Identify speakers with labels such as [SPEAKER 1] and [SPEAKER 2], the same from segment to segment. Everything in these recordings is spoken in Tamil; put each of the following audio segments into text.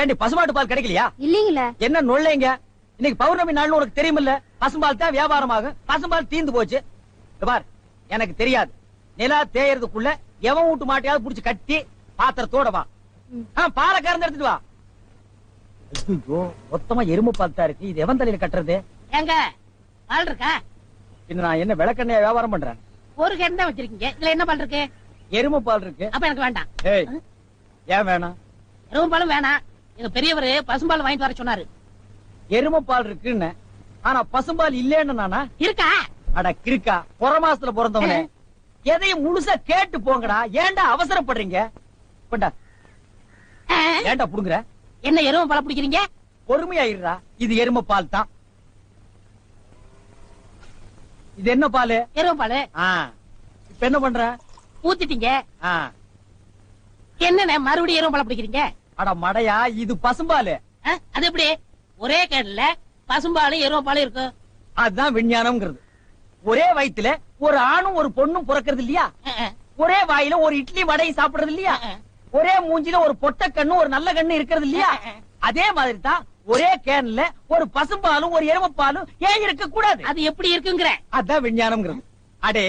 [SPEAKER 1] ஏண்டி பசுமாட்டு பால் கிடைக்கலையா?
[SPEAKER 2] இல்லீங்களே.
[SPEAKER 1] என்ன நொல்லைங்க? இன்னைக்கு பௌர்ணமி நாள்னு உனக்கு தெரியுமில்ல? பசும்பால் தான் வியாபாரமாகும். பசும்பால் தீந்து போச்சு. பார், எனக்கு தெரியாது. நிலா தேயறதுக்குள்ள எவன் வீட்டு மாட்டையாவது புடிச்சு கட்டி பாத்திரத்தோட வா. பாலை கறந்து எடுத்துட்டு வா. ஐயோ, மொத்தமா எறும்பு பால் தான் இருக்கு. இது எவன் தலையில கட்டுறது?
[SPEAKER 3] எங்க பால் இருக்கா?
[SPEAKER 1] இன்னும் நான் என்ன விளக்கெண்ணையா வியாபாரம் பண்றேன்?
[SPEAKER 3] ஒரு கேன் தான் வச்சிருக்கீங்க. இதுல என்ன பால் இருக்கு?
[SPEAKER 1] எறும்பு பால் இருக்கு.
[SPEAKER 3] அப்ப எனக்கு வேண்டாம்.
[SPEAKER 1] ஏய், ஏன் வேணாம்?
[SPEAKER 3] எருமை பாலும் வேணாம். எங்க பெரியவரு பசும்பால் வாங்கிட்டு வர சொன்னாரு.
[SPEAKER 1] எருமை பால் இருக்குன்னு, ஆனா பசும்பால் இல்லன்னு நானா?
[SPEAKER 3] இருக்கா?
[SPEAKER 1] அட கிறுக்கா, புற மாசத்துல பிறந்தவனே, எதையும் முழுசா கேட்டு போங்கடா. ஏன்டா அவசரப்படுறீங்க? கொண்டா. ஏன்டா புடுங்குற?
[SPEAKER 3] என்ன எருமை பால் பிடிக்கிறீங்க?
[SPEAKER 1] பொறுமையாயிருடா. இது எருமை பால் தான். இது என்ன பால்?
[SPEAKER 3] எருமை பால்.
[SPEAKER 1] இப்ப என்ன பண்ற?
[SPEAKER 3] ஊத்திட்டீங்க.
[SPEAKER 1] ஆ.
[SPEAKER 3] என்னண்ணே மறுபடியும் எருமை பால் பிடிக்கிறீங்க?
[SPEAKER 1] அட மடையா, இது பசும்பால்.
[SPEAKER 3] அது எப்படி ஒரே கேன்ல பசும்பாலும் எருமை பாலும் இருக்கு?
[SPEAKER 1] அதுதான் விஞ்ஞானம்ங்கிறது. ஒரே வயித்துல ஒரு ஆணும் ஒரு பொண்ணும் பிறக்கிறது இல்லையா? ஒரே வாயில ஒரு இட்லி வடையும் சாப்பிடுறது இல்லையா? ஒரே மூஞ்சில ஒரு பொட்ட கண்ணு ஒரு நல்ல கண்ணு இருக்கிறது இல்லையா? அதே மாதிரி தான் ஒரே கேன்ல ஒரு பசும்பாலும் ஒரு எருமைப்பாலும் ஏன் இருக்க கூடாது?
[SPEAKER 3] அது எப்படி இருக்குங்கிற?
[SPEAKER 1] அதான் விஞ்ஞானம்ங்கிறது. அடே,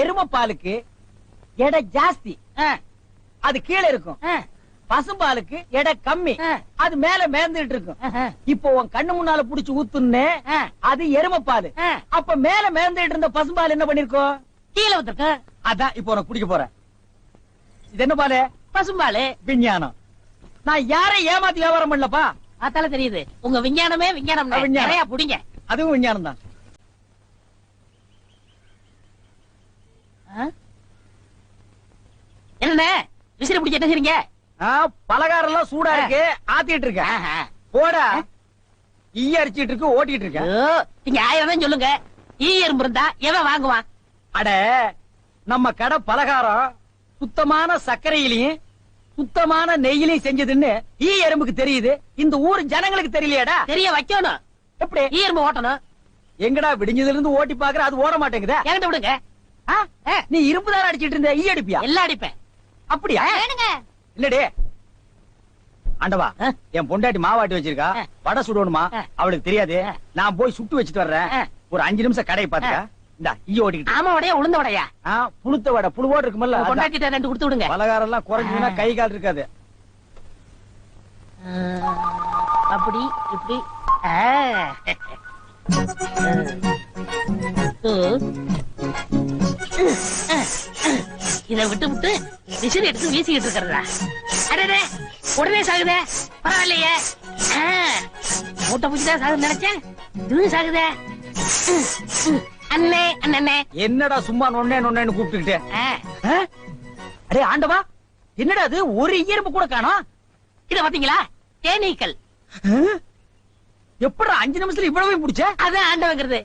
[SPEAKER 1] எருமைப்பாலுக்கு எடை ஜாஸ்தி, அது கீழே இருக்கும். பசும்பாலுக்கு எடை கம்மி, அது மேல மேந்துட்டு இருக்கும். இப்போ உன் கண்ணு முன்னால புடிச்சு ஊத்துன்னு, அது எருமைப்பால். அப்ப மேல மேந்துட்டு இருந்த பசும்பால் என்ன பண்ணிருக்கோம்?
[SPEAKER 3] கீழே ஊத்திருக்கு.
[SPEAKER 1] அதான் இப்போ உனக்கு குடிக்க போறேன். இது என்ன பாலு?
[SPEAKER 3] பசும்பாலு.
[SPEAKER 1] விஞ்ஞானம். நான் யாரையும் ஏமாத்தி வியாபாரம் பண்ணலப்பா.
[SPEAKER 3] அதால தெரியுது உங்க விஞ்ஞானமே விஞ்ஞானம். நிறைய புடிங்க.
[SPEAKER 1] அதுவும் விஞ்ஞானம் தான்.
[SPEAKER 3] என்ன விசிறி பிடிச்ச என்ன செய்றீங்க?
[SPEAKER 1] பலகாரம் எல்லாம் சூடா இருக்கு, ஆத்திட்டு இருக்கேன். போடா. ஈ அரிச்சிட்டு இருக்கு, ஓட்டிட்டு இருக்கேன்.
[SPEAKER 3] நீங்க 1000 தான் சொல்லுங்க. ஈ எறும்பு இருந்தா எவன் வாங்குவான்?
[SPEAKER 1] அட, நம்ம கடை பலகாரம் சுத்தமான சர்க்கரையிலையும் சுத்தமான நெய்யிலையும் செஞ்சதுன்னு ஈ எறும்புக்கு தெரியுது. இந்த ஊர் ஜனங்களுக்கு தெரியலையாடா?
[SPEAKER 3] தெரிய வைக்கணும்.
[SPEAKER 1] எப்படி?
[SPEAKER 3] ஈ எறும்பு ஓட்டணும்.
[SPEAKER 1] எங்கடா விடிஞ்சதுல இருந்து ஓட்டி பாக்குற, அது ஓட மாட்டேங்குதா?
[SPEAKER 3] என்கிட்ட விடுங்க.
[SPEAKER 1] நீ இரும்பு தானே அடிச்சிட்டு இருந்த, ஈ அடிப்பியா?
[SPEAKER 3] எல்லாம் அடிப்பேன்.
[SPEAKER 1] அப்படியா? இல்லடே ஆண்டவா, என் பொண்டாட்டி மாவாட்டி வச்சிருக்கா, வடை சுடணுமா? அவளுக்கு தெரியாது. நான் போய் சுட்டு வச்சிட்டு வர்றேன். ஒரு 5 நிமிஷம் கடையை பாத்துக்க. இந்த ஈ ஓட்டிக்கிட்டு.
[SPEAKER 3] ஆமா, வடையா உளுந்த வடையா?
[SPEAKER 1] புளுத்த வடை, புழுவோடு இருக்குமல்ல.
[SPEAKER 3] பொண்டாட்டிட்ட 2 கொடுத்து விடுங்க.
[SPEAKER 1] பலகாரம் எல்லாம் குறைஞ்சுன்னா கை கால் இருக்காது.
[SPEAKER 3] அப்படி இப்படி. இத விட்டு விட்டு விசிறி எடுத்து வீசிக்கிட்டு இருக்கிறதா? அடடே, உடனே சாகுதே. பரவாயில்லையே. மூட்டை பூச்சிதான் சாகுது நினைச்சேன். இது சாகுதே. அண்ணே அண்ணே.
[SPEAKER 1] என்னடா சும்மா நொண்ணே நொண்ணேன்னு கூப்பிட்டுக்கிட்டே? அடே ஆண்டவா, என்னடா அது? ஒரு இயற்பு கூட காணோம்.
[SPEAKER 3] இத பாத்தீங்களா? தேனீக்கள்.
[SPEAKER 1] எப்படா 5 நிமிஷத்துல இவ்வளவு பிடிச்ச?
[SPEAKER 3] அதான் ஆண்டவங்கிறது.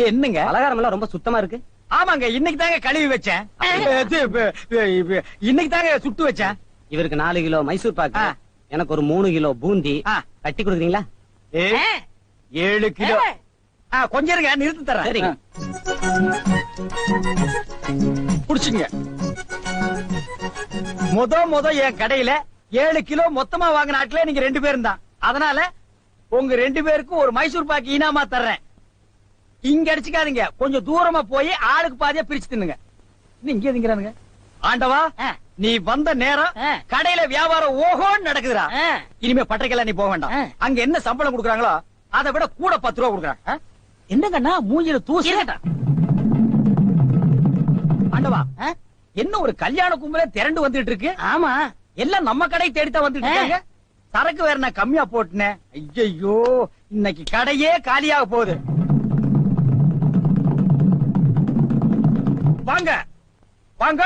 [SPEAKER 1] என்னங்க
[SPEAKER 4] பலகாரம் எல்லாம் ரொம்ப சுத்தமா இருக்கு.
[SPEAKER 1] ஆமாங்க, இன்னைக்கு தாங்க கழுவி வச்சேன். இன்னைக்கு தாங்க சுட்டு வச்சேன்.
[SPEAKER 4] இவருக்கு 4 கிலோ மைசூர் பாக்கு, எனக்கு ஒரு 3 கிலோ பூந்தி கட்டி கொடுக்குறீங்களா?
[SPEAKER 1] 7 கிலோ. கொஞ்சம் இருங்க, நிறுத்தி தரேன்.
[SPEAKER 4] சரிங்க.
[SPEAKER 1] புடிச்சுங்க. முத என் கடையில 7 கிலோ மொத்தமா வாங்கின ஆட்களே நீங்க 2 பேரும் தான். அதனால உங்க 2 பேருக்கும் ஒரு மைசூர் பாக்கு இனாமா தர்றேன். இங்க அடிச்சுக்காதீங்க, கொஞ்சம் தூரமா போய் ஆளுக்கு பாதியா பிரிச்சு தின்னுங்க. இங்க திங்கிறானுங்க. ஆண்டவா, நீ வந்த நேரம் கடையில வியாபாரம் ஓஹோன்னு நடக்குதுடா. இனிமே பட்டறைக்கெல்லாம் நீ போக வேண்டாம். அங்க என்ன சம்பளம் கொடுக்குறாங்களோ அதை விட கூட 10 ரூபா கொடுக்குறாங்க. என்னங்கண்ணா மூஞ்சில தூசி? ஆண்டவா, என்ன ஒரு கல்யாண கும்பல திரண்டு வந்துட்டு இருக்கு?
[SPEAKER 3] ஆமா,
[SPEAKER 1] எல்லாம் நம்ம கடை தேடித்தான் வந்துட்டு இருக்காங்க. சரக்கு வேற நான் கம்மியா போட்டுனேன். ஐயோ, இன்னைக்கு கடையே காலியாக போகுது. வாங்க வாங்க.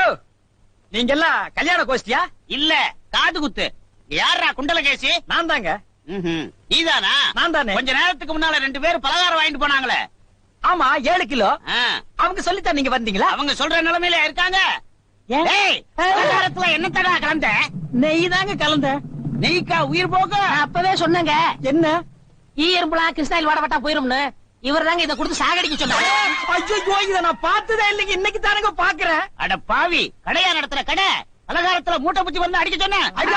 [SPEAKER 1] நீங்க எல்லாம் கல்யாண கோஷ்டியா?
[SPEAKER 5] இல்ல, காது குத்து. யாரா குண்டலகேசி?
[SPEAKER 1] நான் தாங்க.
[SPEAKER 5] நீதானா?
[SPEAKER 1] நான் தானே.
[SPEAKER 5] கொஞ்ச நேரத்துக்கு முன்னால 2 பேர் பலகாரம் வாங்கிட்டு போனாங்களே.
[SPEAKER 1] ஆமா, 7 கிலோ. அவங்க சொல்லித்தான் நீங்க வந்தீங்களா?
[SPEAKER 5] அவங்க சொல்ற நிலைமையில இருக்காங்க. பலகாரத்துல என்ன தடா கலந்த?
[SPEAKER 1] நெய் தாங்க கலந்த.
[SPEAKER 5] நெய்க்கா உயிர் போக?
[SPEAKER 3] அப்பவே சொன்னங்க.
[SPEAKER 1] என்ன?
[SPEAKER 3] ஈ எறும்புலாம் கிருஷ்ணாயில் வாடப்பட்டா போயிரும்னு. இவர் தாங்க இதை கொடுத்து சாகடிக்க சொன்னாரு.
[SPEAKER 1] ஐயோ இத நான் பார்த்ததே இல்லைங்க, இன்னைக்கு தானங்க பாக்குறேன்.
[SPEAKER 5] அட பாவி, கடையா நடத்துற கடை பலகாரத்துல மூட்டை பூச்சி வந்து அடிக்க சொன்னேன்.
[SPEAKER 1] ஐயோ,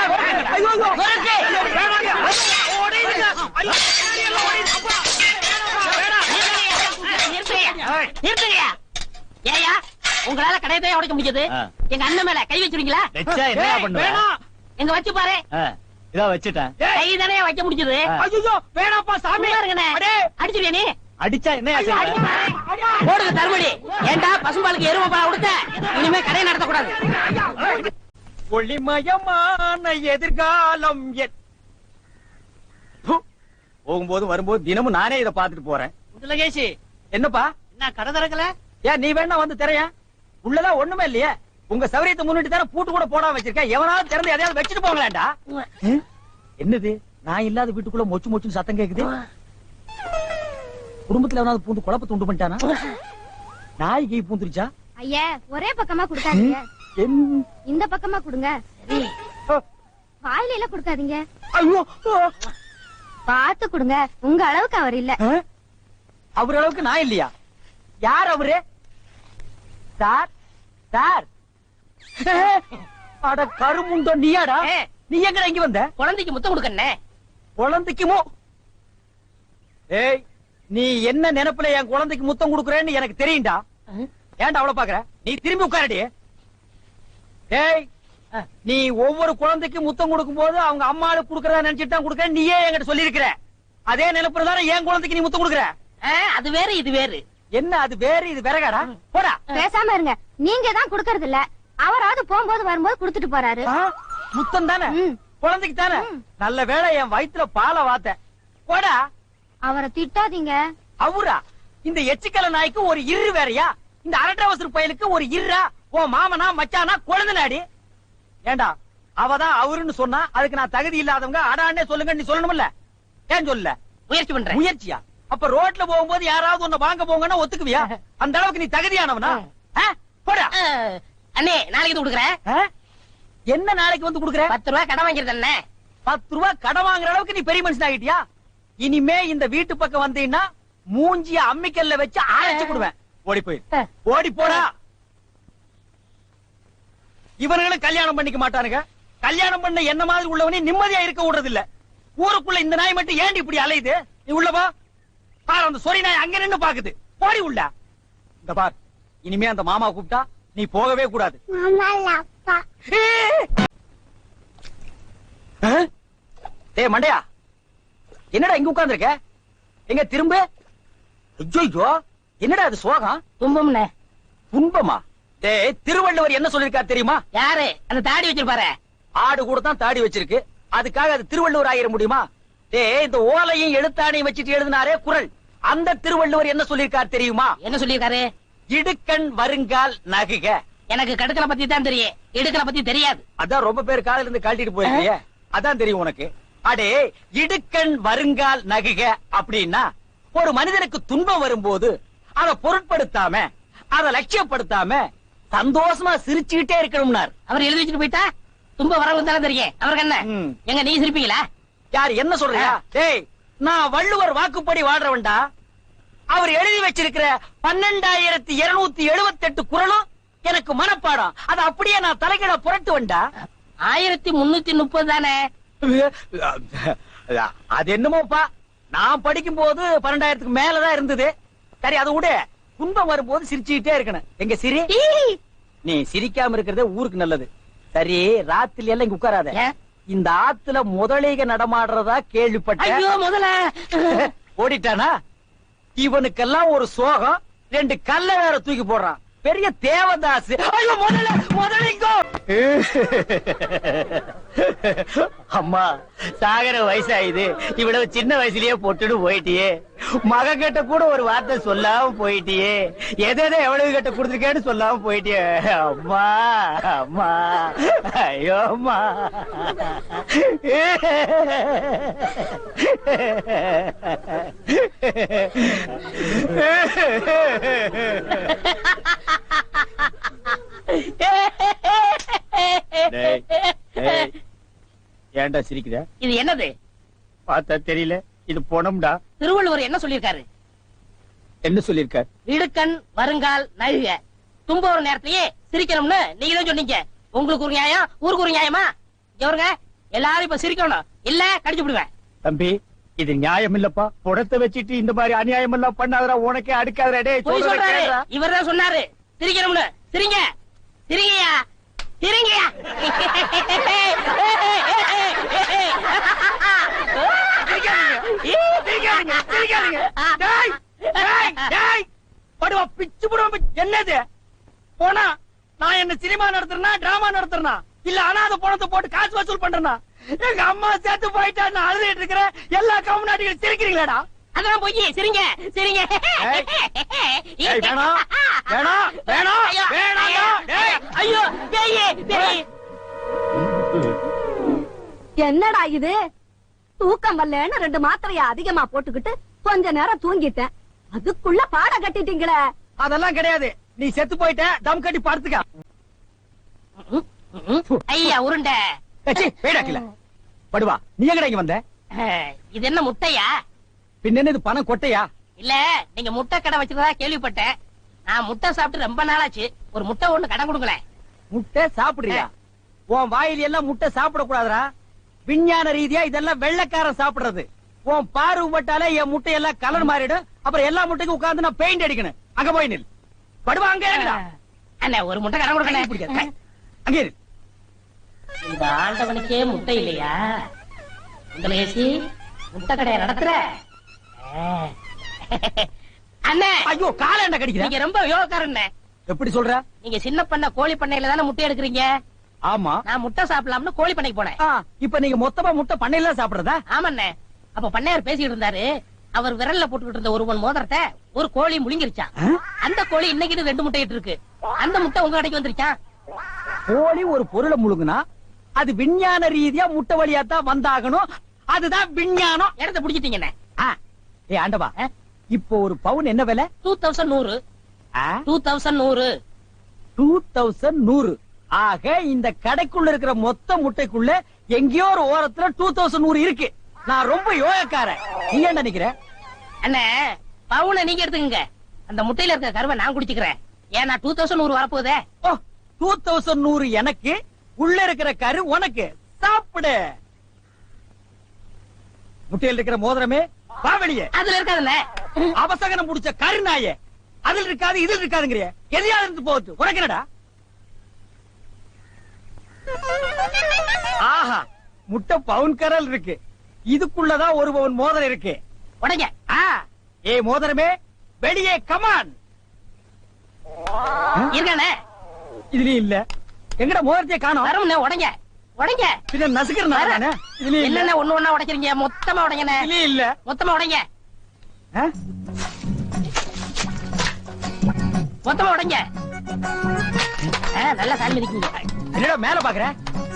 [SPEAKER 1] ஐயோ, ஐயோ. வேணாங்க. ஓடிடுங்க. ஐயோ, அப்பா.
[SPEAKER 3] நிறுத்துறியா? ஏயா உங்களால கடையை தான் உடைக்க முடியாது. எங்க அண்ணன் மேல கை வச்சிருக்கீங்களா?
[SPEAKER 4] வெச்சா என்னடா பண்ணுவ?
[SPEAKER 1] வேணாம்.
[SPEAKER 3] எங்க வச்சு பாரு.
[SPEAKER 4] இதா வச்சுட்டேன்.
[SPEAKER 3] கை தானே வைக்க முடிஞ்சது.
[SPEAKER 1] ஐயோ வேணாப்பா சாமி.
[SPEAKER 3] இருங்கண்ணே. அடிச்சிருவியா நீ?
[SPEAKER 4] அடிச்சா என்ன
[SPEAKER 3] போடுங்க தருமடி. ஏண்டா பசும்பாலுக்கு எருமை பால் கொடுத்த? இனிமே கடையை நடத்தக்கூடாது.
[SPEAKER 1] ஒளிமயமான எதிர்காலம் போகும்போது வரும்போது தினமும் நானே இத பாத்துட்டு போறேன்.
[SPEAKER 3] லகேஷ்
[SPEAKER 1] என்னப்பா
[SPEAKER 3] என்ன கடை திறக்கல?
[SPEAKER 1] ஏன் நீ வேணா வந்து திரையா? உள்ளதான் ஒண்ணுமே இல்லையே. உங்க சௌரியத்தை முன்னிட்டு தானே பூட்டு கூட போடாம வச்சிருக்கேன். எவனாவது திறந்து எதையாவது வச்சுட்டு போங்களேன்டா. என்னது நான் இல்லாத வீட்டுக்குள்ள மொச்சு மொச்சுன்னு சத்தம் கேக்குது. குடும்பத்துல எவனாவது பூந்து குழப்பத்தை உண்டு பண்ணிட்டானா? நாய் கை பூந்துருச்சா?
[SPEAKER 2] ஐயா ஒரே பக்கமா குடுக்காதீங்க, இந்த பக்கமா குடுங்க. வாயில எல்லாம் குடுக்காதீங்க,
[SPEAKER 1] ஐயோ
[SPEAKER 2] பாத்து குடுங்க. உங்க அளவுக்கு அவர் இல்ல.
[SPEAKER 1] அவர் அளவுக்கு நான் இல்லையா? யார் அவரு? Sir sir. அட கருமுண்டோ நீயாடா? நீ எங்க இங்க வந்த?
[SPEAKER 3] குழந்தைக்கு முத்தம் கொடுக்கண்ணே.
[SPEAKER 1] குழந்தைக்குமோ? ஏய் நீ என்ன நினைப்புல என் குழந்தைக்கு முத்தம் கொடுக்கறேன்னு எனக்கு தெரியும்டா. ஏன்டா அவளை பாக்குற? நீ திரும்பி உட்காரடி. ஏய் நீ ஒவ்வொரு குழந்தைக்கு முத்தம் கொடுக்கும் போது அவங்க அம்மாளுக்கு கொடுக்கறதா நினைச்சிட்டு தான் கொடுக்கற. நீயே என்கிட்ட சொல்லி இருக்கிற. அதே நினைப்புல தானே என் குழந்தைக்கு நீ முத்தம் கொடுக்கற.
[SPEAKER 3] அது வேற இது வேறு.
[SPEAKER 1] என்ன அது வேறு இது விறகாடா? போடா.
[SPEAKER 2] பேசாம இருங்க. நீங்க தான் குடுக்கறது இல்ல, அவராவது போகும்போது வரும்போது குடுத்துட்டு போறாரு.
[SPEAKER 1] முத்தம் தானே குழந்தைக்கு தானே. நல்ல வேளை என் வயித்துல பாலை வாத்த. போடா.
[SPEAKER 2] அவரை திட்டாதீங்க.
[SPEAKER 1] அவரா? இந்த எச்சிக்கல நாய்க்கு ஒரு இரு வேறையா? இந்த அரட்டவசர் பயலுக்கு ஒரு இருரா? ஓ மாமனா மச்சானா குழந்தைனாடி. ஏண்டா அவதான் அவருன்னு சொன்னா அதுக்கு நான் தகுதி இல்லாதவங்க அடான்னே சொல்லுங்க நீ சொல்லணும்ல. ஏன் சொல்ல?
[SPEAKER 3] முயற்சி பண்றேன்.
[SPEAKER 1] முயற்சியா? அப்ப ரோட்ல போகும்போது யாராவது உன்னை வாங்க போங்கன்னா ஒத்துக்குவியா? அந்த அளவுக்கு நீ தகுதியானவனா? போடா.
[SPEAKER 3] அண்ணே நாளைக்கு கொடுக்குறேன்.
[SPEAKER 1] என்ன நாளைக்கு வந்து கொடுக்குற?
[SPEAKER 3] 10 ரூபாய் கடன் வாங்கிருந்தேன்.
[SPEAKER 1] 10 ரூபாய் கடன் வாங்குற அளவுக்கு நீ பெரிய மனுஷன் ஆகிட்டியா? இனிமே இந்த வீட்டு பக்கம் வந்தீங்கன்னா மூஞ்சிய அம்மிக்கல்ல வச்சு அரைச்சு கொடுவேன். ஓடி போய் ஓடி போடா. இவர்களும் கல்யாணம் பண்ணிக்க மாட்டானுங்க. கல்யாணம் பண்ண என்ன மாதிரி உள்ளவனே நிம்மதியா இருக்க விடுறது இல்ல. ஊருக்குள்ள இந்த நாய் மட்டும் ஏண்டி இப்படி அலையுது? நீ உள்ளவா பாரு. அந்த சொறி நாய் அங்க நின்னு பாக்குது. போடி உள்ள. இந்த பார் இனிமே அந்த மாமா கூப்பிட்டா நீ போகவே கூடாது. டேய் மண்டையா, என்னடா இங்க உட்கார்ந்து இருக்க? எங்க திரும்ப? ஐயோ என்னடா அது சோகம்?
[SPEAKER 3] துன்பம்னே.
[SPEAKER 1] துன்பமா? டேய் திருவள்ளுவர் என்ன சொல்லிருக்காரு தெரியுமா?
[SPEAKER 3] யாரு அந்த தாடி வச்சிருப்பாரு?
[SPEAKER 1] ஆடு கூட தான் தாடி வச்சிருக்கு, அதுக்காக அது திருவள்ளுவர் ஆயிர முடியுமா? டேய் இந்த ஓலையும் எழுத்தாணையும் வச்சுட்டு எழுதினாரே குறள், அந்த திருவள்ளுவர் என்ன சொல்லிருக்காரு தெரியுமா?
[SPEAKER 3] என்ன சொல்லிருக்காரு?
[SPEAKER 1] இடுக்கண் வருங்கால் நகுக.
[SPEAKER 3] எனக்கு கடுக்கலை பத்தி தான் தெரியும், இடுக்கலை பத்தி தெரியாது.
[SPEAKER 1] அதான் ரொம்ப பேர் காலையில இருந்து கழட்டிட்டு போயிருக்கீங்க, அதான் தெரியும் உனக்கு. அடே இடுக்கண் வருங்கால் நகுக அப்படின்னா ஒரு மனிதனுக்கு துன்பம் வரும்போது அதை பொருட்படுத்தாம அதை லட்சியப்படுத்தாம சந்தோஷமா சிரிச்சுக்கிட்டே இருக்கணும்னார்.
[SPEAKER 3] அவர் எழுதி வச்சுட்டு போயிட்டா துன்பம் வரவும் தானே தெரியும். அவருக்கு என்ன எங்க நீ சிரிப்பீங்களா?
[SPEAKER 1] யார் என்ன சொல்றியா? டேய் நான் வள்ளுவர் வாக்குப்படி வாழ்றவன்டா. அவர் எழுதி வச்சிருக்கிற 12,278 குறளும் எனக்கு மனப்பாடம். அது அப்படியே நான் தலைகீழ புரட்டுவன்டா.
[SPEAKER 3] 1330 தானே?
[SPEAKER 1] அது என்னமோப்பா, நான் படிக்கும் போது 12,000க்கு மேலதான் இருந்தது. சரி அது விட துன்பம் வரும்போது சிரிச்சுக்கிட்டே இருக்கணும். எங்க சிரி? நீ சிரிக்காம இருக்கிறதே ஊருக்கு நல்லது. சரி ராத்திரி எல்லாம் இங்க உட்காராத. இந்த ஆத்துல முதலைக நடமாடுறதா கேள்விப்பட்டேன்.
[SPEAKER 3] ஐயோ முதல்ல
[SPEAKER 1] ஓடிட்டானா? இவனுக்கெல்லாம் ஒரு சோகம், 2 கல்ல வேற தூக்கி போடுறான். பெரிய தேவதாஸ். ஐயோ முதல்ல முதலிங்கோ. அம்மா சாகர வயசாயுது, இவ்வளவு சின்ன வயசுலயே பொட்டுன்னு போயிட்டியே. மகன் கிட்ட கூட ஒரு வார்த்தை சொல்லாம போயிட்டியே. எதை எவ்வளவு கிட்ட கொடுத்துருக்கேன்னு சொல்லாம போயிட்டியே. அம்மா அம்மா ஐயோ அம்மா. ஏன்டா சிரிக்கிற?
[SPEAKER 3] இது என்னது?
[SPEAKER 1] பார்த்தா தெரியல, இது பொணம்டா.
[SPEAKER 3] திருவள்ளுவர் என்ன சொல்லிருக்காரு?
[SPEAKER 1] என்ன சொல்லிருக்க?
[SPEAKER 3] இடுக்கண் வருங்கால் நழுக தும்ப ஒரு நேரத்திலேயே சிரிக்கணும்னு நீங்க தான் சொன்னீங்க. உங்களுக்கு ஒரு நியாயம், ஊருக்கு ஒரு நியாயமா? எவருங்க எல்லாரும் இப்ப சிரிக்கணும், இல்ல கடிச்சு விடுவேன்.
[SPEAKER 1] தம்பி, இது நியாயம் இல்லப்பா. புடத்தை வச்சிட்டு இந்த மாதிரி அநியாயம் எல்லாம் பண்ணாதடா, உனக்கே அடுக்காதடா. டேய்
[SPEAKER 3] போய்
[SPEAKER 1] சொல்றத
[SPEAKER 3] சொல்றாரு,
[SPEAKER 1] கேளுடா.
[SPEAKER 3] இவர்தான் சொன்னாரு சிரிக்கணும்னு. சிரிங்க சிரிங்கயா சிரிங்கயா.
[SPEAKER 1] சிரிக்காதீங்க, சிரிக்காதீங்க. டேய், டேய், டேய். படுவா, பிச்சு புடுவா. என்னது போனா? நான் என்ன சினிமா நடத்துறேனா டிராமா நடத்துறேனா இல்ல அனாதை பணத்தை போட்டு காசு வசூல் பண்றேனா? எங்க அம்மா சேர்த்து போயிட்டா நான் அழுதுட்டு இருக்கிறேன். எல்லா கம்நாட்டிகளும் சிரிக்கிறீங்களாடா?
[SPEAKER 3] அதான் போய் சிரிங்க சிரிங்க.
[SPEAKER 1] ஏய், வேணாம், வேணாம், வேணாம்,
[SPEAKER 3] ஐயோ,
[SPEAKER 1] வேணாம்டா. டேய்,
[SPEAKER 3] ஐயோ பேயே பேய்.
[SPEAKER 2] என்னடா இது? தூக்கம் வரலன்னு 2 மாத்திரைய அதிகமா போட்டுக்கிட்டு கொஞ்ச நேரம் தூங்கிட்டேன். அதுக்குள்ள பாட கட்டிட்டீங்களே.
[SPEAKER 1] அதெல்லாம் கிடையாது. நீ செத்து போயிட்ட, தம் கட்டி படுத்துக்க.
[SPEAKER 3] ஐயா உருண்டை.
[SPEAKER 1] வேடாக்கல படுவா. நீ எங்கடா இங்க வந்த?
[SPEAKER 3] இது என்ன முட்டையா?
[SPEAKER 1] பின்ன என்ன இது பணம் கொட்டையா?
[SPEAKER 3] இல்ல, நீங்க முட்டை கடை வச்சிருந்தா கேள்விப்பட்டேன். நான் முட்டை சாப்பிட்டு ரொம்ப நாளாச்சு. ஒரு முட்டை ஒண்ணு கடன் கொடுங்களேன்.
[SPEAKER 1] முட்டை சாப்பிடுறியா? உன் வாயில எல்லாம் முட்டை சாப்பிட கூடாதுடா. விஞ்ஞான ரீதியா இதெல்லாம் வெள்ளைக்காரன் சாப்பிடுறது. உன் பார்வை பட்டாலே என் முட்டை எல்லாம் கலர் மாறிடும். அப்புறம் எல்லா முட்டைக்கும் உட்கார்ந்து நான் பெயிண்ட் அடிக்கணும். அங்க போய் நில். படுவா, அங்க இருக்குடா.
[SPEAKER 3] அண்ணா ஒரு முட்டை கடன் கொடுக்கணும்.
[SPEAKER 1] பிடிக்காது. அங்கே இரு.
[SPEAKER 3] இந்த ஆண்டவனுக்கே முட்டை இல்லையா? உங்களுக்கு முட்டை கடையை நடத்துற அண்ணே.
[SPEAKER 1] ஐயோ, கால என்ன கடிக்கிற?
[SPEAKER 3] நீங்க ரொம்ப யோகக்காரண்ணே.
[SPEAKER 1] எப்படி சொல்ற?
[SPEAKER 3] நீங்க சின்ன பண்ண கோழி பண்ணையில தானே முட்டை எடுக்கிறீங்க.
[SPEAKER 1] ஆமா.
[SPEAKER 3] நான் முட்டை சாப்பிடலாம்னு கோழி பண்ணைக்கு போனேன்.
[SPEAKER 1] இப்ப நீங்க மொத்தமா முட்டை பண்ணையில சாப்பிடுறதா?
[SPEAKER 3] ஆமாண்ணே. அப்ப பண்ணையார் பேசிட்டு இருந்தாரு. அவர் விரல்ல போட்டுக்கிட்டு இருந்த ஒரு பொன் மோதிரத்தை ஒரு கோழி முழுங்கிருச்சான். அந்த கோழி இன்னைக்கு 2 முட்டை இட்டு இருக்கு. அந்த முட்டை உங்க கடைக்கு வந்துருச்சான்.
[SPEAKER 1] கோழி ஒரு பொருளை முழுங்குனா அது விஞ்ஞான ரீதியா முட்டை வழியா தான் வந்தாகணும். அதுதான் விஞ்ஞானம்.
[SPEAKER 3] இடத்த புடிச்சிட்டீங்கண்ணே.
[SPEAKER 1] ஏ ஆண்டவா, இப்போ ஒரு பவுன் என்ன விலை?
[SPEAKER 3] 2100. 2100.
[SPEAKER 1] 2100. ஆக இந்த கடைக்குள்ள இருக்கிற மொத்த முட்டைக்குள்ள எங்கேயோ ஒரு ஓரத்துல 2100 இருக்கு. நான் ரொம்ப யோகக்காரன். நீ என்ன நினைக்கிற?
[SPEAKER 3] அண்ணே, பவுனை நீங்க எடுத்துக்கங்க. அந்த முட்டையில இருக்க கருவை நான் குடிச்சுக்கிறேன். ஏன்னா 2100 வரப்போதே.
[SPEAKER 1] 2100 எனக்கு, உள்ள இருக்கிற கரு உனக்கு. சாப்பிடு. முட்டையில் இருக்கிற மோதிரமே வா வெளியே.
[SPEAKER 3] அதுல இருக்காதுல்ல.
[SPEAKER 1] அவசகனம் முடிச்ச கரு நாயே. அதுல இருக்காது இதுல இருக்காதுங்கிறிய. எதையாவது இருந்து போகுது. உனக்கு என்னடா? ஆஹா, முட்டை பவுன் கரல் இருக்கு. இதுக்குள்ளதான் ஒரு பவுன் மோதிரம் இருக்கு.
[SPEAKER 3] உடைங்க.
[SPEAKER 1] ஏ மோதிரமே வெளியே கமான்.
[SPEAKER 3] இருக்கானே.
[SPEAKER 1] இதுலயும் இல்ல. எங்கட மோதிரத்தையே காணோம்.
[SPEAKER 3] வரும்ண்ணே. உடைங்க உடைங்க.
[SPEAKER 1] பின்ன நசுக்கிறேன். இதுலயும் இல்ல.
[SPEAKER 3] என்னென்ன ஒண்ணு ஒண்ணா உடைக்கிறீங்க? மொத்தமா உடைங்கண்ணே.
[SPEAKER 1] இதுலயும் இல்ல.
[SPEAKER 3] மொத்தமா உடைங்க.
[SPEAKER 1] ஆ?
[SPEAKER 3] மொத்தமா உடைங்க. நல்லா சாமி இருக்கீங்க.
[SPEAKER 1] என்னடா மேல பாக்குற?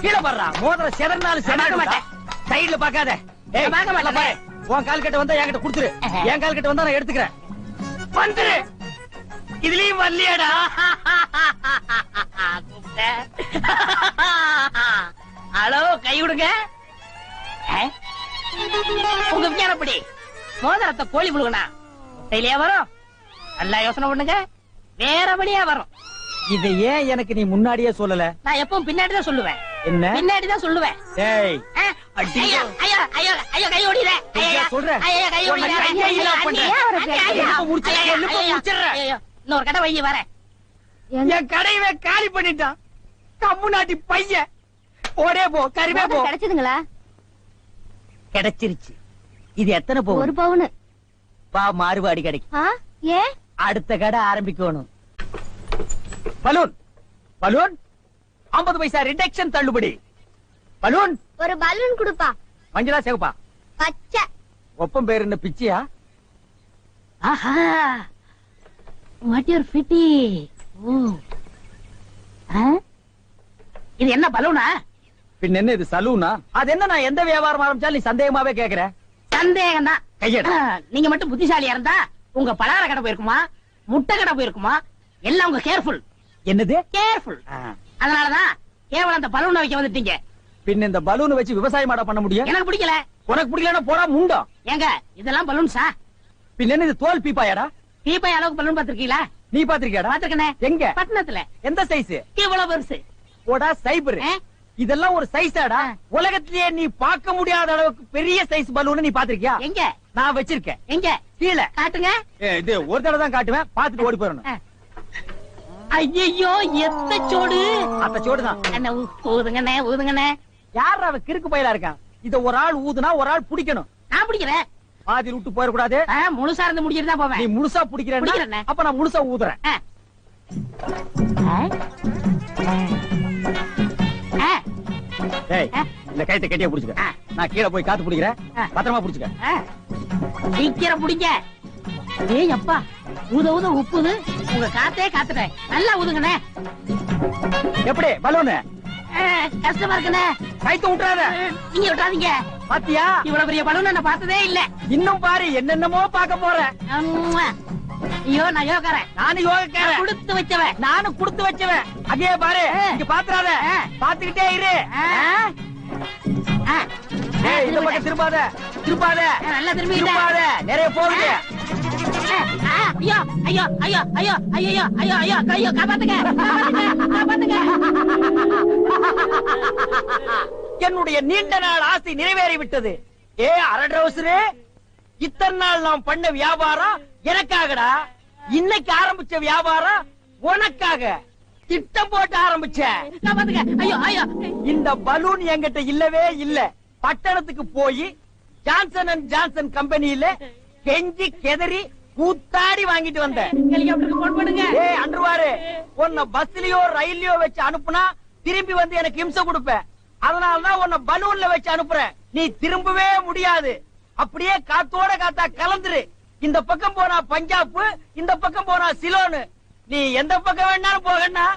[SPEAKER 1] கீழே பாடுறா. மோதிரம் செதறினாலும்
[SPEAKER 3] பார்க்க
[SPEAKER 1] செதற
[SPEAKER 3] மாட்டேன்.
[SPEAKER 1] சைடுல பாக்காத. ஏய்,
[SPEAKER 3] நான் பார்க்க மாட்டேன்.
[SPEAKER 1] பாரு. உன் கால் கட்ட வந்தா என்கிட்ட குடுத்துரு. என் கால் கட்ட வந்தா நான் எடுத்துக்கிறேன். வந்துரு. இதுலயும் வரலையாடா?
[SPEAKER 3] ஹலோ, கை விடுங்க. உங்க விஞ்ஞானப்படி மோதிரத்தை கோழி முழுகனா முட்டையிலேயே வரும். நல்லா யோசனை பண்ணுங்க. வேற வழியா வரும்.
[SPEAKER 1] இதை ஏன் எனக்கு நீ முன்னாடியே சொல்லல?
[SPEAKER 3] நான் எப்பவும் பின்னாடிதான் சொல்லுவேன்.
[SPEAKER 1] என்ன?
[SPEAKER 3] பின்னாடிதான் சொல்லுவேன்.
[SPEAKER 1] ஏய்,
[SPEAKER 3] ஐயோ ஐயோ ஐயோ ஐயோ, கை ஓடிற.
[SPEAKER 1] சொல்றேன்.
[SPEAKER 3] ஐயோ, கை ஓடிற. இன்னொரு கடை வைய வரேன்.
[SPEAKER 1] என் கடையவே காலி பண்ணிட்டான். கம்முனாட்டி பையன். ஓடே போ, கறிவே போ.
[SPEAKER 2] கிடைச்சதுங்களா?
[SPEAKER 1] கிடைச்சிருச்சு. இது எத்தனை போகும்?
[SPEAKER 2] 1 பவுன்.
[SPEAKER 1] வா, மாறுபாடி கிடைக்கும்.
[SPEAKER 2] ஏன்?
[SPEAKER 1] அடுத்த கடை ஆரம்பிக்கணும். பலூன் பலூன் 50 பைசா ரிடக்ஷன் தள்ளுபடி. பலூன்
[SPEAKER 2] ஒரு பலூன் கொடுப்பா.
[SPEAKER 1] மஞ்சளா சிவப்பா?
[SPEAKER 2] பச்சை.
[SPEAKER 1] ஒப்பம் பேரு என்ன பிச்சியா?
[SPEAKER 3] ஆஹா, வாட் யூர் ஃபிட்டி. இது என்ன பலூனா?
[SPEAKER 1] பின்ன என்ன இது சலூனா? அது என்ன, நான் எந்த வியாபாரம் ஆரம்பிச்சாலும் நீ சந்தேகமாவே கேக்குற.
[SPEAKER 3] சந்தேகம் தான்.
[SPEAKER 1] கையெடு.
[SPEAKER 3] நீங்க மட்டும் புத்திசாலியா இருந்தா உங்க பலகார கடை போயிருக்குமா, முட்டை கடை போயிருக்குமா? எல்லாம் உங்க கேர்ஃபுல்.
[SPEAKER 1] என்னது
[SPEAKER 3] கேர்ஃபுல்? அதனாலதான் கேவலம் அந்த பலூனை வைக்க வந்துட்டீங்க.
[SPEAKER 1] பின்ன இந்த பலூனை வச்சு விவசாயம் பண்ண முடியும்?
[SPEAKER 3] எனக்கு பிடிக்கல.
[SPEAKER 1] உனக்கு பிடிக்கலன்னா போடா முண்டம்.
[SPEAKER 3] ஏங்க, இதெல்லாம் பலூன்ஸா?
[SPEAKER 1] பின்ன என்ன இது தோல் பீப்பாயாடா?
[SPEAKER 3] டீப்பாய் அளவுக்கு பலூன் பாத்திருக்கீங்களா?
[SPEAKER 1] நீ பாத்திருக்கியாடா?
[SPEAKER 3] பாத்திருக்கனே.
[SPEAKER 1] எங்க?
[SPEAKER 3] பட்டணத்துல.
[SPEAKER 1] எந்த சைஸ்?
[SPEAKER 3] இவ்வளவு பெருசு.
[SPEAKER 1] போடா சைபர்.
[SPEAKER 3] ஆ?
[SPEAKER 1] இதெல்லாம் ஒரு சைஸாடா? உலகத்திலேயே நீ பார்க்க முடியாத அளவுக்கு பெரிய சைஸ் பலூன் நீ பாத்திருக்கியா?
[SPEAKER 3] எங்க?
[SPEAKER 1] நான் வச்சிருக்கேன்.
[SPEAKER 3] எங்க?
[SPEAKER 1] கீழே.
[SPEAKER 3] காட்டுங்க.
[SPEAKER 1] இது ஒரு தடவை தான் காட்டுவேன், பாத்துட்டு ஓடி போயிடணும்.
[SPEAKER 3] ஐயோ எத்த சோடு.
[SPEAKER 1] அந்த சோடுதான்.
[SPEAKER 3] அண்ணா ஊதுங்கண்ணே ஊதுங்கண்ணே.
[SPEAKER 1] யார் அவ கிறுக்கு பயிலா இருக்கான்? இத ஒரு ஆள் ஊதுனா ஒரு ஆள் பிடிக்கணும்.
[SPEAKER 3] நான் பிடிக்கிறேன்.
[SPEAKER 1] பாதி விட்டு போயிடக்கூடாது.
[SPEAKER 3] முழுசா இருந்து முடிச்சிட்டு தான்
[SPEAKER 1] நீ
[SPEAKER 3] போவேன்.
[SPEAKER 1] முழுசா பிடிக்கிறேன்னா
[SPEAKER 3] பிடிக்கிறேனே.
[SPEAKER 1] அப்ப நான் முழுசா ஊதுறேன்.
[SPEAKER 3] ஆ. ஆ.
[SPEAKER 1] ஏய்,
[SPEAKER 3] ஆ.
[SPEAKER 1] இந்த கைத்தை கட்டியா புடிச்சுக்க.
[SPEAKER 3] ஆ.
[SPEAKER 1] நான் கீழே போய் காத்து பிடிக்கிறேன்.
[SPEAKER 3] ஆ.
[SPEAKER 1] பத்திரமா புடிச்சுக்க.
[SPEAKER 3] ஆ. சீக்கிரம் பிடிங்க. ஏய் அப்பா, ஊத ஊத உப்புது. உங்க காத்தே காத்துட்டேன். நல்லா ஊதுங்கண்ணே.
[SPEAKER 1] எப்படி பலூனு?
[SPEAKER 3] கஷ்டமா இருக்குண்ணே.
[SPEAKER 1] கைத்த விட்டுறாத.
[SPEAKER 3] நீங்க விட்டாதீங்க.
[SPEAKER 1] பாத்தியா?
[SPEAKER 3] இவ்வளவு பெரிய பலூன் நான் பார்த்ததே இல்ல.
[SPEAKER 1] இன்னும் பாரு, என்னென்னமோ பார்க்க போறேன்.
[SPEAKER 3] அம்மா. ஐயோ நான் யோகாரன்.
[SPEAKER 1] நானும் யோகக்காரன்.
[SPEAKER 3] கொடுத்து வச்சவன்.
[SPEAKER 1] நானும் கொடுத்து வச்சவன். அங்கே பாரு,
[SPEAKER 3] ஆ.
[SPEAKER 1] இங்க பாத்துறாத.
[SPEAKER 3] ஆ.
[SPEAKER 1] பாத்துக்கிட்டே இரு.
[SPEAKER 3] ஆ. ஆ.
[SPEAKER 1] ஏய், இந்த பக்கம் திரும்பாத. திரும்பாத.
[SPEAKER 3] நல்லா திரும்பிட்டேன்.
[SPEAKER 1] திரும்பாத. நிறைய போகுது.
[SPEAKER 3] ஐயோ ஐயோ ஐயோ ஐயோ ஐயோ ஐயோ ஐயோ ஐயோ காப்பாத்துங்க காப்பாத்துங்க.
[SPEAKER 1] என்னுடைய நீண்ட நாள் ஆசை நிறைவேறி விட்டது. ஏ அரட்ரவுசரே, இத்தனை நாள் நாம் பண்ண வியாபாரம் எனக்காகடா. இன்னைக்கு ஆரம்பிச்ச வியாபாரம் உனக்காக. திட்டம் போட்டு ஆரம்பிச்ச.
[SPEAKER 3] காப்பாத்துங்க. ஐயோ ஐயோ.
[SPEAKER 1] இந்த பலூன் என்கிட்ட இல்லவே இல்ல. பட்டணத்துக்கு போய் ஜான்சன் அண்ட் ஜான்சன் கம்பெனியில கெஞ்சி கெதறி கூத்தாடி வாங்கிட்டு வந்தேன்.
[SPEAKER 3] ஹெலிகாப்டருக்கு போன் பண்ணுங்க.
[SPEAKER 1] ஏய் அன்றுவாரு, உன்னை பஸ்லயோ ரயில்லயோ வச்சு அனுப்புனா திரும்பி வந்து எனக்கு இம்சை கொடுப்பேன். அதனாலதான் உன்னை பலூன்ல வச்சு அனுப்புறேன். நீ திரும்பவே முடியாது. அப்படியே காத்தோட காத்தா கலந்துரு. இந்த பக்கம் போனா பஞ்சாப், இந்த பக்கம் போனா சிலோனு. நீ எந்த பக்கம் வேணாலும் போகண்ணா.